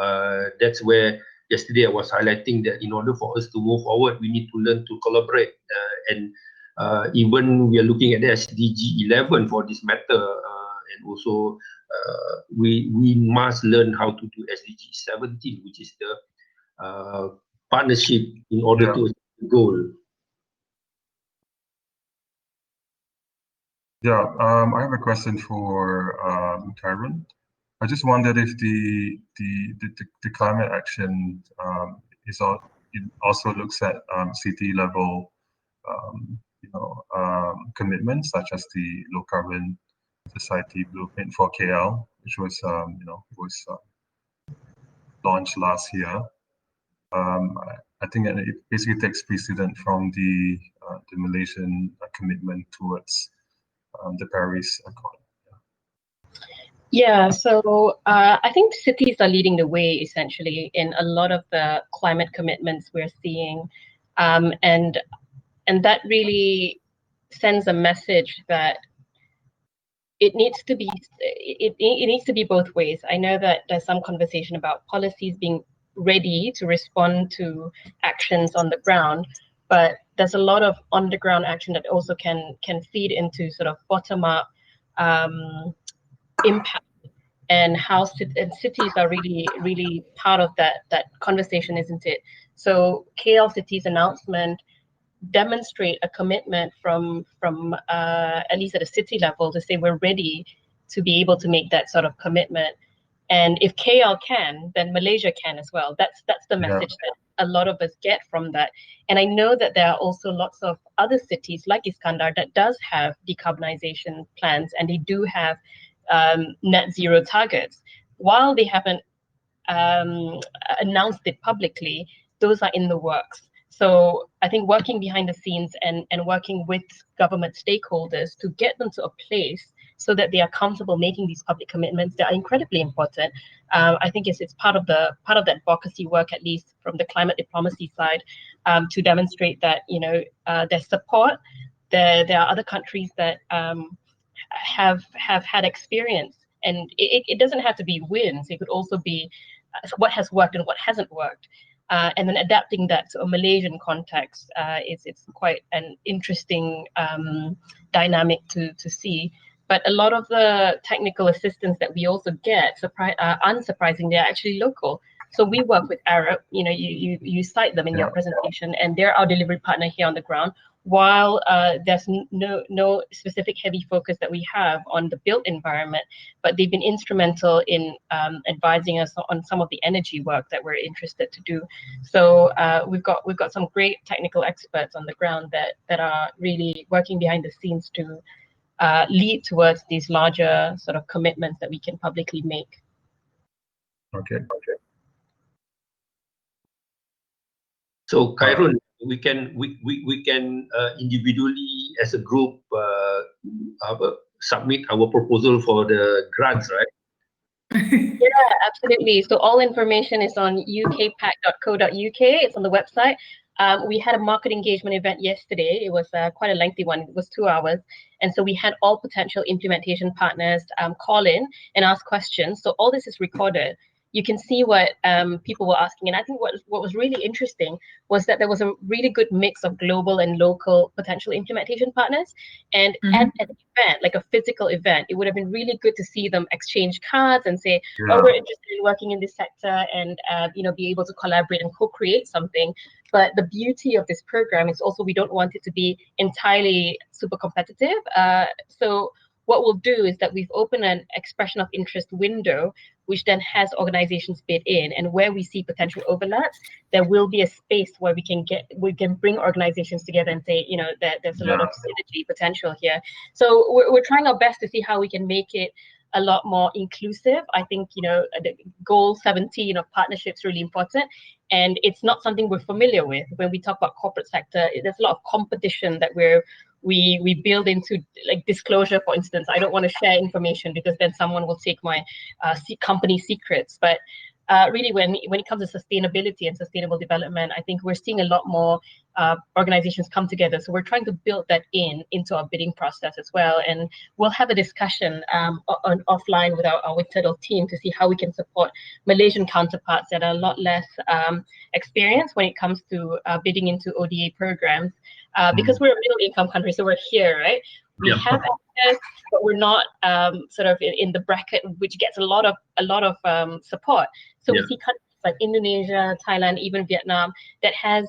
that's where yesterday I was highlighting that in order for us to move forward, we need to learn to collaborate. And even we are looking at the SDG 11 for this matter, and also we must learn how to do SDG 17, which is the partnership in order to achieve the goal. Yeah, I have a question for Karen. I just wondered if the climate action it also looks at city level commitments, such as the low carbon society blueprint for KL, which was launched last year. I think it basically takes precedent from the Malaysian commitment towards the Paris Accord. Yeah, so I think cities are leading the way essentially in a lot of the climate commitments we're seeing, and that really sends a message that it needs to be both ways. I know that there's some conversation about policies being ready to respond to actions on the ground, but there's a lot of on the ground action that also can feed into sort of bottom up impact, and how cities are really part of that conversation, isn't it? So KL City's announcement demonstrate a commitment from at least at a city level to say we're ready to be able to make that sort of commitment. And if KL can, then Malaysia can as well. That's the message that a lot of us get from that. And I know that there are also lots of other cities like Iskandar that does have decarbonization plans, and they do have net zero targets. While they haven't announced it publicly, those are in the works. So I think working behind the scenes and working with government stakeholders to get them to a place so that they are comfortable making these public commitments, they are incredibly important. I think it's part of that advocacy work, at least from the climate diplomacy side, to demonstrate that there's support. There are other countries that have had experience, and it doesn't have to be wins. It could also be what has worked and what hasn't worked. And then adapting that to a Malaysian context, it's quite an interesting dynamic to see. But a lot of the technical assistance that we also get, unsurprisingly, they're actually local. So we work with Arab, you cite them in your presentation, and they're our delivery partner here on the ground. While there's no specific heavy focus that we have on the built environment, but they've been instrumental in advising us on some of the energy work that we're interested to do. So we've got some great technical experts on the ground that are really working behind the scenes to lead towards these larger sort of commitments that we can publicly make. Okay. So Khairul, we can individually as a group submit our proposal for the grants, right? Yeah, absolutely. So all information is on ukpac.co.uk. It's on the website. We had a market engagement event yesterday. It was quite a lengthy one. It was 2 hours. And so we had all potential implementation partners call in and ask questions. So all this is recorded. you can see what people were asking. And I think what was really interesting was that there was a really good mix of global and local potential implementation partners. And at an event, like a physical event, it would have been really good to see them exchange cards and say, oh, we're interested in working in this sector, and be able to collaborate and co-create something. But the beauty of this program is also we don't want it to be entirely super competitive. So what we'll do is that we've opened an expression of interest window, which then has organizations bid in, and where we see potential overlaps, there will be a space where we can bring organizations together and say, that there's a lot of synergy potential here. So we're trying our best to see how we can make it a lot more inclusive. I think, the goal 17 of partnership is really important. And it's not something we're familiar with. When we talk about corporate sector, there's a lot of competition that we build into, like disclosure, for instance. I don't want to share information because then someone will take my company secrets. But really, when it comes to sustainability and sustainable development, I think we're seeing a lot more organizations come together. So we're trying to build that into our bidding process as well. And we'll have a discussion offline with our internal team to see how we can support Malaysian counterparts that are a lot less experienced when it comes to bidding into ODA programs. Because we're a middle income country, so we're here, right? We have access, but we're not sort of in the bracket which gets a lot of support. So we see countries like Indonesia, Thailand, even Vietnam that has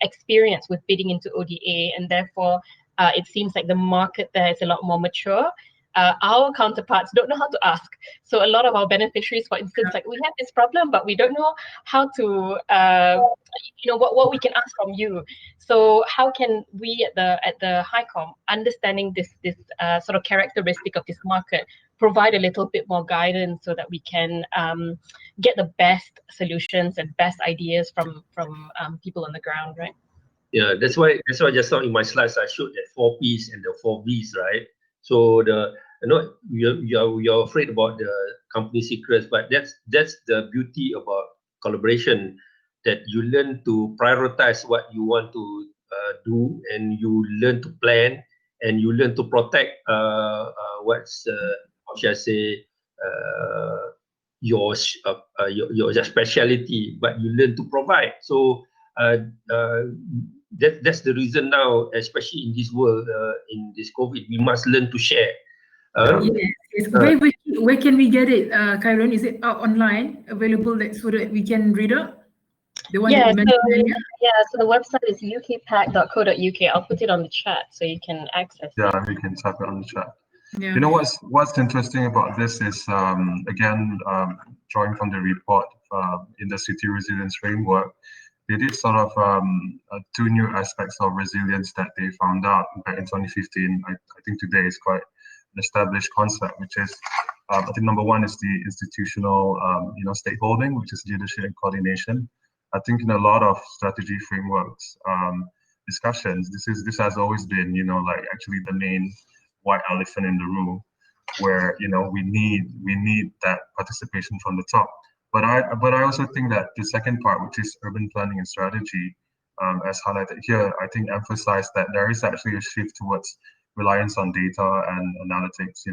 experience with bidding into ODA, and therefore it seems like the market there is a lot more mature. Our counterparts don't know how to ask. So a lot of our beneficiaries, for instance, like we have this problem, but we don't know how to, what we can ask from you. So how can we at the HiCom, understanding this sort of characteristic of this market, provide a little bit more guidance so that we can get the best solutions and best ideas from people on the ground, right? Yeah, that's why just now in my slides I showed that 4 Ps and the 4 Vs, right? So you're afraid about the company secrets, but that's the beauty about collaboration, that you learn to prioritize what you want to do, and you learn to plan, and you learn to protect how should I say, your speciality, but you learn to provide. So that's the reason now, especially in this world, in this COVID, we must learn to share. Yes. Where can we get it, Kyron? Is it online, available so that we can read up? The one that you mentioned so the website is ukpac.co.uk. I'll put it on the chat so you can access it. Yeah, we can type it on the chat. Yeah. You know what's interesting about this is, again, drawing from the report, Industry Resilience Framework, they did sort of 2 new aspects of resilience that they found out back in 2015. I think today is quite an established concept, which is, I think number 1 is the institutional, stakeholding, which is leadership and coordination. I think in a lot of strategy frameworks discussions, this has always been, actually the main white elephant in the room, where we need that participation from the top. But I also think that the second part, which is urban planning and strategy, as highlighted here, I think emphasized that there is actually a shift towards reliance on data and analytics,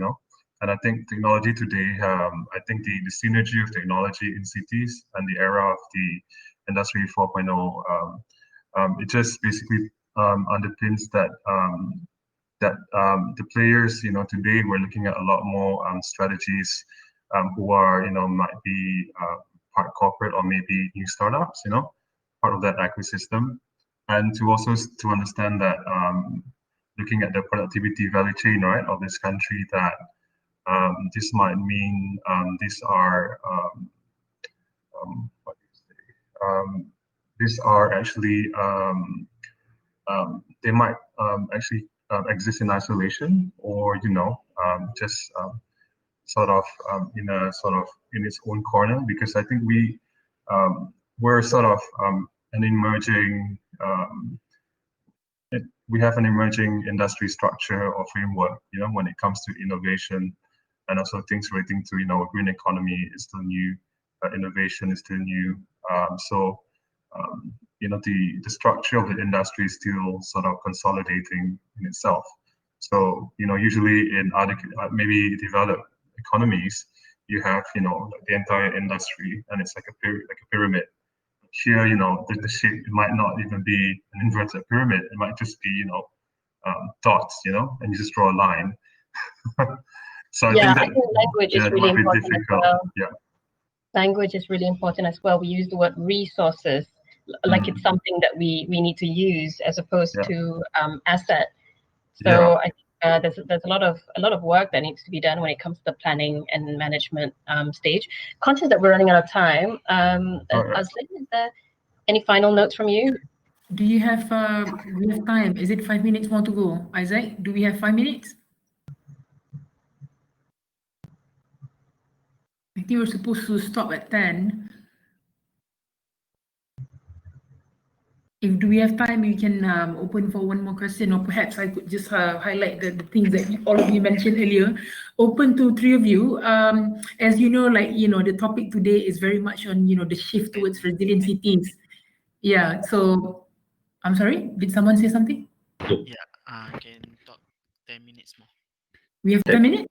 and I think technology today, I think the synergy of technology in cities and the era of the Industry 4.0, it just basically underpins that the players, today we're looking at a lot more strategies who are, might be part corporate or maybe new startups, part of that ecosystem, and to understand that looking at the productivity value chain, right, of this country, that this might mean these are these are actually they might actually exist in isolation, or just sort of in its own corner, because I think we're sort of an emerging we have an emerging industry structure or framework, when it comes to innovation, and also things relating to green economy is still new, innovation is still new. So the structure of the industry is still sort of consolidating in itself. So usually in other maybe developed economies, you have, like the entire industry, and it's like a pyramid. Here, the shape, it might not even be an inverted pyramid. It might just be, dots, and you just draw a line. So Yeah, I I think think language is it really might be important as difficult. well. Yeah. Language is really important as well. We use the word resources like it's something that we need to use as opposed to asset. So I think there's a lot of work that needs to be done when it comes to the planning and management stage. Conscious that we're running out of time. Azlin, is there any final notes from you? Do you have we have time? Is it 5 minutes more to go? Isaac, do we have 5 minutes? I think we're supposed to stop at 10. If do we have time, we can open for one more question, or perhaps I could just highlight the things that all of you mentioned earlier. Open to three of you. As you know, the topic today is very much on, the shift towards resilient cities. Yeah, so I'm sorry, did someone say something? Yeah, can talk 10 minutes more. We have 10 minutes?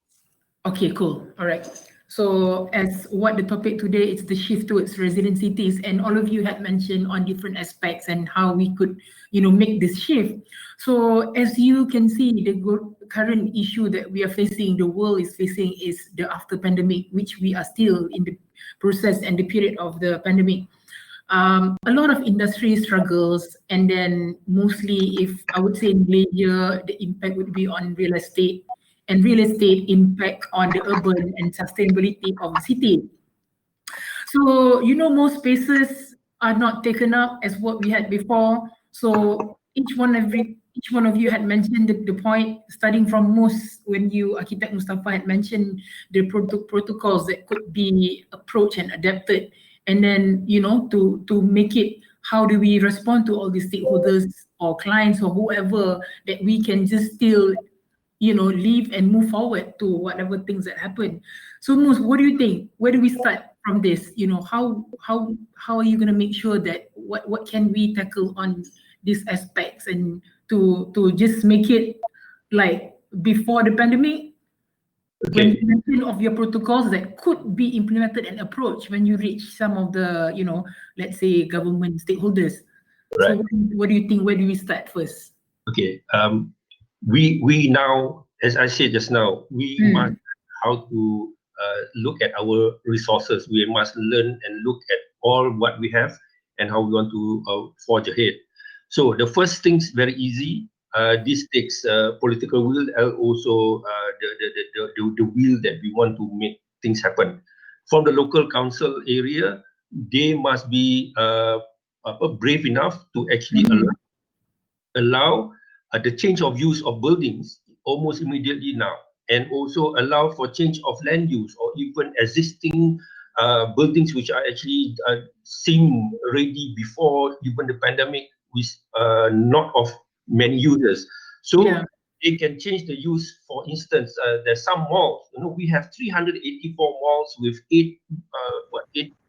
Okay, cool. All right. So as what the topic today is the shift towards resilient cities, and all of you had mentioned on different aspects and how we could, make this shift. So as you can see, the current issue that we are facing, the world is facing, is the after pandemic, which we are still in the process and the period of the pandemic. A lot of industry struggles, and then mostly, if I would say in Malaysia, the impact would be on real estate, and real estate impact on the urban and sustainability of the city. So, most spaces are not taken up as what we had before. So each one of you had mentioned the point, starting from most, when Architect Mustafa had mentioned the protocols that could be approached and adapted. And then, to make it, how do we respond to all these stakeholders or clients or whoever, that we can just still live and move forward to whatever things that happen. So Mus, what do you think? Where do we start from this? How are you going to make sure that what can we tackle on these aspects, and to just make it like before the pandemic? When you mention of your protocols that could be implemented and approached when you reach some of the, let's say government stakeholders. Right. So what do you think? Where do we start first? Okay. We now, as I said just now, we must how to look at our resources. We must learn and look at all what we have and how we want to forge ahead. So the first thing's very easy. This takes political will and also the will that we want to make things happen. From the local council area, they must be brave enough to actually allow the change of use of buildings almost immediately now, and also allow for change of land use or even existing buildings which are actually seem ready before even the pandemic, with not of many users. So they can change the use. For instance, there's some malls. We have 384 malls with 80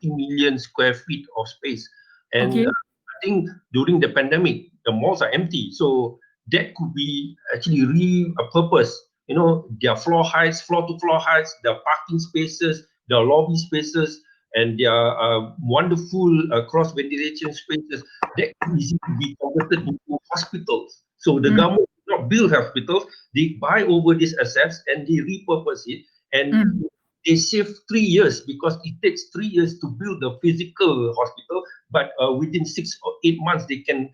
million square feet of space, and I think during the pandemic, the malls are empty. So that could be actually repurposed. Their floor to floor heights, their parking spaces, their lobby spaces, and their wonderful cross ventilation spaces that could easily be converted into hospitals. So the government does not build hospitals; they buy over these assets and they repurpose it, and they save 3 years, because it takes 3 years to build the physical hospital, but within 6 or 8 months they can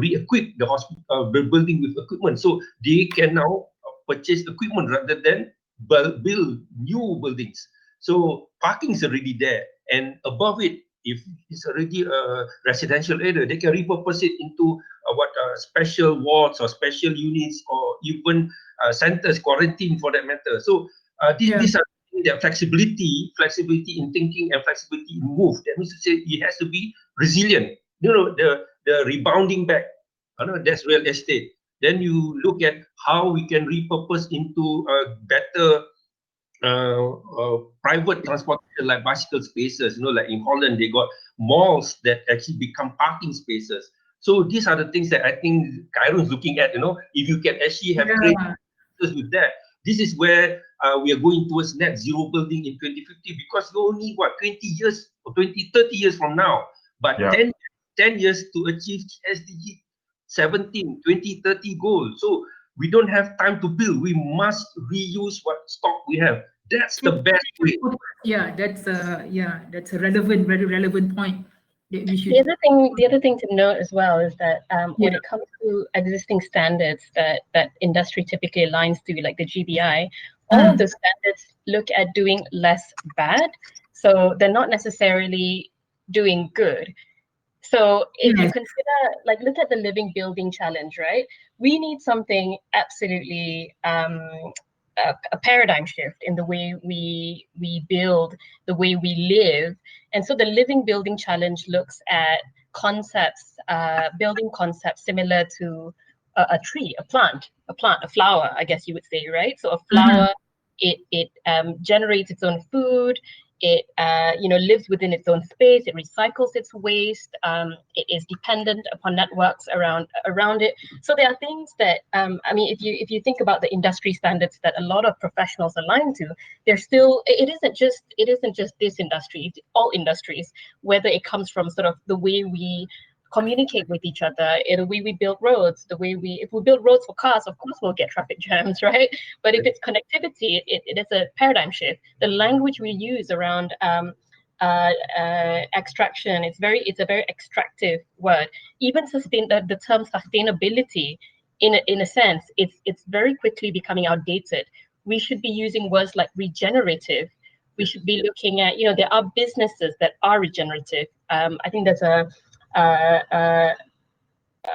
re-equip the hospital, the building with equipment. So they can now purchase equipment rather than build new buildings. So parking is already there, and above it, if it's already a residential area, they can repurpose it into special wards or special units, or even centers, quarantine for that matter. So these are their flexibility in thinking and flexibility in move. That means to say it has to be resilient. The rebounding back. That's real estate. Then you look at how we can repurpose into better private transportation, like bicycle spaces. Like in Holland, they got malls that actually become parking spaces. So these are the things that I think Cairo is looking at. If you can actually have great with that, This is where we are going towards net zero building in 2050, because we only, what, 20 years or 20, 30 years from now, but 10 years to achieve SDG 17, 2030 goal. So we don't have time to build. We must reuse what stock we have. That's the best way. Yeah, that's a relevant, very relevant point that we should. The other thing to note as well is that when it comes to existing standards that industry typically aligns to, like the GBI, all of the standards look at doing less bad. So they're not necessarily doing good. So if you consider, like, look at the Living Building Challenge, right? We need something absolutely a paradigm shift in the way we build, the way we live. And so the Living Building Challenge looks at concepts, building concepts similar to a tree, a plant, a flower, I guess you would say, right? So a flower, it generates its own food. It lives within its own space. It recycles its waste. It is dependent upon networks around it. So there are things that if you think about the industry standards that a lot of professionals align to, they're still. It isn't just this industry. It's all industries, whether it comes from sort of the way we communicate with each other, the way we build roads, if we build roads for cars, of course we'll get traffic jams, right? But if it's connectivity, it is a paradigm shift. The language we use around extraction, it's a very extractive word. Even the term sustainability, in a sense, it's very quickly becoming outdated. We should be using words like regenerative. We should be looking at, there are businesses that are regenerative. I think there's a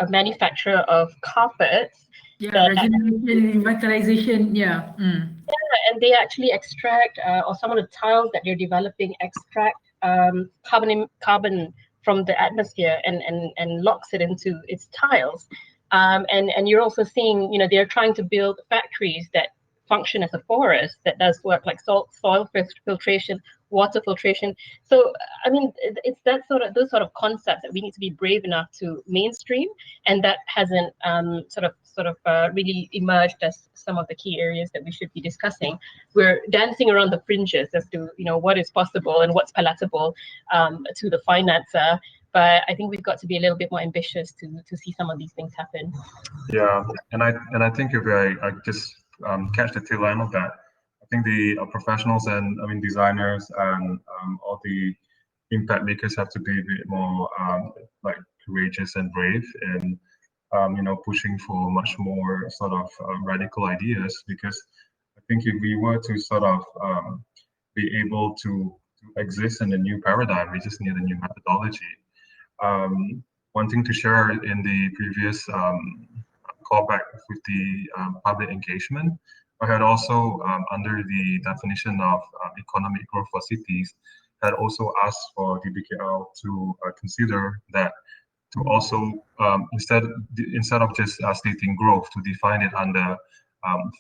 manufacturer of carpets. Revitalization. Yeah, and they actually extract, or some of the tiles that they're developing extract carbon from the atmosphere and locks it into its tiles. And you're also seeing, they're trying to build factories that function as a forest that does work like soil filtration, water filtration. So, I mean, it's those sort of concepts that we need to be brave enough to mainstream, and that hasn't really emerged as some of the key areas that we should be discussing. We're dancing around the fringes as to what is possible and what's palatable to the financer. But I think we've got to be a little bit more ambitious to see some of these things happen. Yeah, and I think if I just catch the tail end of that, I think the professionals and designers and all the impact makers have to be a bit more courageous and brave in pushing for much more sort of radical ideas, because I think if we were to sort of be able to exist in a new paradigm, we just need a new methodology. One thing to share in the previous callback with the public engagement, I had also, under the definition of economic growth for cities, had also asked for DBKL to consider that, to also, instead of just stating growth, to define it under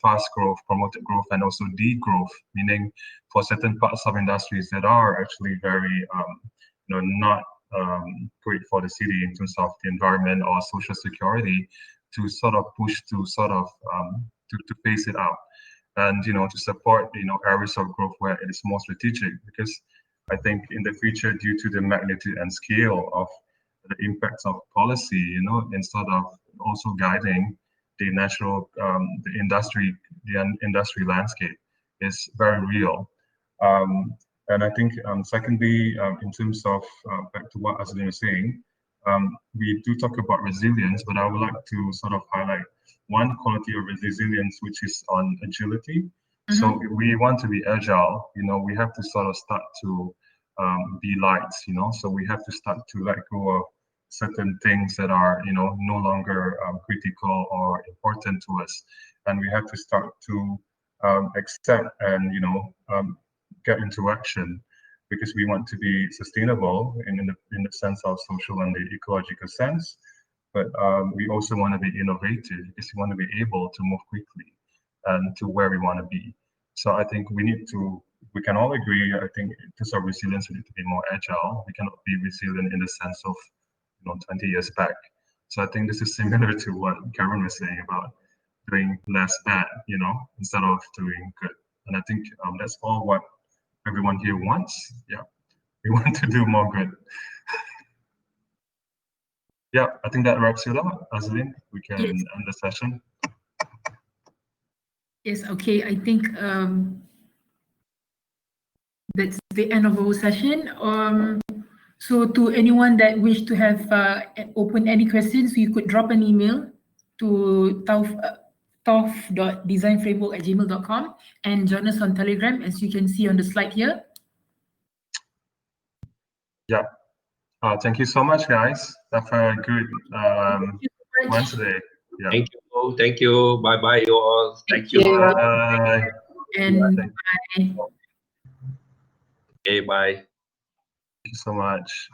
fast growth, promoted growth, and also degrowth, meaning for certain parts of industries that are actually very, not great for the city in terms of the environment or social security, to sort of push to sort of to phase it out, and to support areas of growth where it is more strategic, because I think in the future, due to the magnitude and scale of the impacts of policy, instead of also guiding the natural the industry landscape is very real. And I think secondly, in terms of back to what Azlin was saying, we do talk about resilience, but I would like to sort of highlight one quality of resilience, which is on agility. So if we want to be agile, we have to sort of start to be light, so we have to start to let go of certain things that are, no longer critical or important to us. And we have to start to accept and, get into action, because we want to be sustainable in the sense of social and the ecological sense. But we also want to be innovative, because we want to be able to move quickly and to where we want to be. So I think we can all agree, I think in terms of resilience, we need to be more agile. We cannot be resilient in the sense of 20 years back. So I think this is similar to what Karen was saying about doing less bad, you know, instead of doing good. And I think that's all what everyone here wants. Yeah, we want to do more good. Yeah, I think that wraps it up. Azlin, we can Yes. end the session. Yes, okay. I think that's the end of our session. So to anyone that wish to have open any questions, you could drop an email to tof.designframework@gmail.com and join us on Telegram, as you can see on the slide here. Yeah. Thank you so much, guys. Have a good Wednesday. Yeah. Thank you. Thank you. Bye bye, you all. Thank you. Bye. And Thank bye. Okay, bye. you so much.